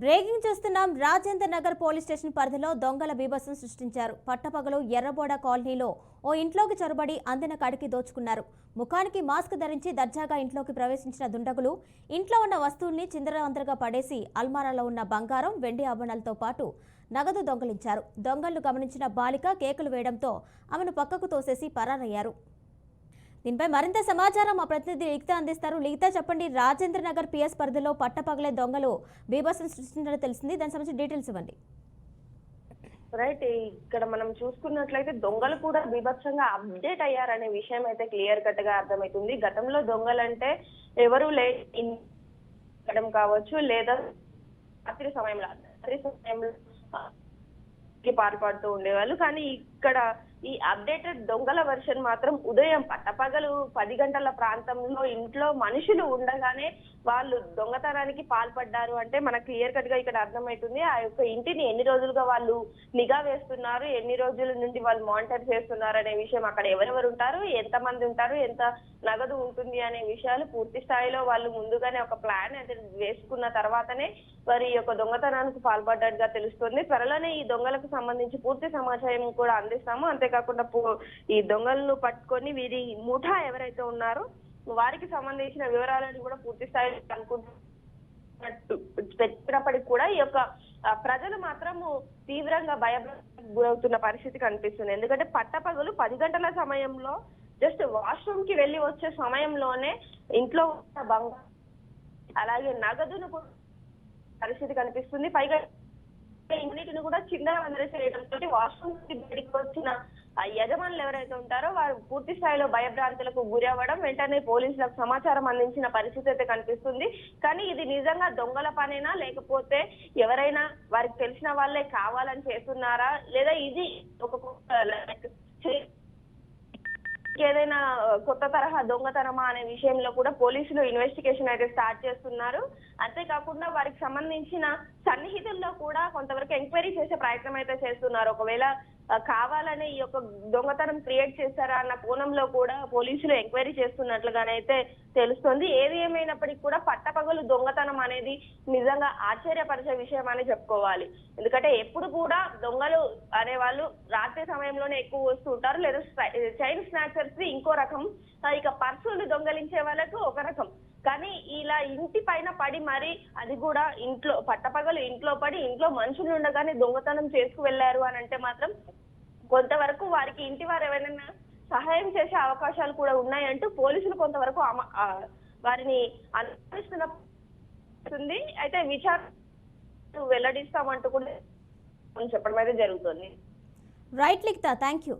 Breaking చూస్తున్నాం. Rajendra Nagar police station పరిధిలో దొంగల బీభత్సం సృష్టించారు. పట్టపగలు ఎర్రబోడ కాలనీలో ఓ ఇంట్లోకి చొరబడి అందిన కాడికి దోచుకున్నారు. ముఖానికి మాస్క్ ధరించి దర్జాగా ఇంట్లోకి ప్రవేశించిన దుండగులు ఇంట్లో ఉన్న వస్తువుల్ని చిందరవందరగా పడేసి అల్మారాలో ఉన్న బంగారం, వెండి ఆభరణాలతో పాటు నగదు దొంగలించారు. దొంగలను గమనించిన బాలిక కేకలు వేయడంతో ఆమెను పక్కకు తోసేసి పరారయ్యారు. దీనిపై మరింత సమాచారం మా ప్రతినిధి లిఖిత అందిస్తారు. లిఖిత, చెప్పండి. రాజేంద్ర నగర్ పిఎస్ పరిధిలో పట్టపగలే దొంగలు బీభత్సం సృష్టించినట్టు తెలిసింది. దానికి సంబంధించి డీటెయిల్స్ ఇవ్వండి. రైట్, ఇక్కడ మనం చూసుకున్నట్లయితే దొంగలు కూడా బీభత్సంగా అప్డేట్ అయ్యారనే విషయం అయితే క్లియర్ కట్ గా అర్థమవుతుంది. గతంలో దొంగలంటే ఎవరు లేడం కావచ్చు, లేదా రాత్రి సమయంలో పాల్పడుతూ ఉండేవాళ్ళు. కానీ ఇక్కడ ఈ అప్డేటెడ్ దొంగల వర్షన్ మాత్రం ఉదయం పట్టపగలు 10 గంటల ప్రాంతంలో ఇంట్లో మనుషులు ఉండగానే వాళ్ళు దొంగతనానికి పాల్పడ్డారు అంటే మనకు క్లియర్ కట్ గా ఇక్కడ అర్థమవుతుంది. ఆ యొక్క ఇంటిని ఎన్ని రోజులుగా వాళ్ళు నిఘా వేస్తున్నారు, ఎన్ని రోజుల నుండి వాళ్ళు మానిటర్ చేస్తున్నారు అనే విషయం, అక్కడ ఎవరెవరు ఉంటారు, ఎంత మంది ఉంటారు, ఎంత నగదు ఉంటుంది అనే విషయాలు పూర్తి స్థాయిలో వాళ్ళు ముందుగానే ఒక ప్లాన్ అయితే వేసుకున్న తర్వాతనే వారి యొక్క దొంగతనానికి పాల్పడ్డట్టుగా తెలుస్తుంది. త్వరలోనే ఈ దొంగలకు సంబంధించి పూర్తి సమాచారం కూడా అందిస్తాము. అంతేకాకుండా ఈ దొంగలను పట్టుకొని వీరి ముఠా ఎవరైతే ఉన్నారో వారికి సంబంధించిన వివరాలను కూడా పూర్తి స్థాయిలో అనుకుంటున్నట్టు చెప్పినప్పటికీ కూడా ఈ యొక్క ప్రజలు మాత్రము తీవ్రంగా భయభ్రాంతికి గురవుతున్న పరిస్థితి కనిపిస్తుంది. ఎందుకంటే పట్టపగలు 10 గంటల సమయంలో జస్ట్ వాష్రూమ్ కి వెళ్ళి వచ్చే సమయంలోనే ఇంట్లో ఉన్న బంగారం అలాగే నగదును కూడా పరిస్థితి కనిపిస్తుంది. పైగా ఇంటిని కూడా చిందరవందర చేయడంతో వాష్రూమ్ కి బయటికి వచ్చిన యజమానులు ఎవరైతే ఉంటారో వారు పూర్తి స్థాయిలో భయభ్రాంతులకు గురి అవ్వడం, వెంటనే పోలీసులకు సమాచారం అందించిన పరిస్థితి అయితే కనిపిస్తుంది. కానీ ఇది నిజంగా దొంగల పనేనా, లేకపోతే ఎవరైనా వారికి తెలిసిన వాళ్ళే కావాలని చేస్తున్నారా, లేదా ఇది ఒక ఏదైనా కొత్త తరహా దొంగతనమా అనే విషయంలో కూడా పోలీసులు ఇన్వెస్టిగేషన్ అయితే స్టార్ట్ చేస్తున్నారు. అంతేకాకుండా వారికి సంబంధించిన సన్నిహితుల్లో కూడా కొంతవరకు ఎంక్వైరీ చేసే ప్రయత్నం అయితే చేస్తున్నారు. ఒకవేళ కావాలనే ఈ యొక్క దొంగతనం క్రియేట్ చేశారా అన్న కోణంలో కూడా పోలీసులు ఎంక్వైరీ చేస్తున్నట్లుగానైతే తెలుస్తుంది. ఏది ఏమైనప్పటికీ కూడా పట్టపగలు దొంగతనం అనేది నిజంగా ఆశ్చర్యపరిచే విషయం అని చెప్పుకోవాలి. ఎందుకంటే ఎప్పుడు కూడా దొంగలు అనేవాళ్ళు రాత్రి సమయంలోనే ఎక్కువ వస్తూ ఉంటారు, లేదా చైన్ స్నాచర్స్ ఇంకో రకం, ఇక పర్సులు దొంగలించే వాళ్ళకు ఒక రకం. కానీ ఇలా ఇంటి పైన పడి మరి అది కూడా ఇంట్లో పట్టపగలు ఇంట్లో పడి ఇంట్లో మనుషులు ఉండగానే దొంగతనం చేసుకు వెళ్లారు అని అంటే మాత్రం కొంతవరకు వారికి ఇంటి వారు ఎవరైనా సహాయం చేసే అవకాశాలు కూడా ఉన్నాయంటూ పోలీసులు కొంతవరకు వారిని అనుసరిస్తుంది. అయితే విచారణ వెల్లడిస్తామంటూ కూడా చెప్పడం అయితే జరుగుతుంది. Right Likhita, thank you.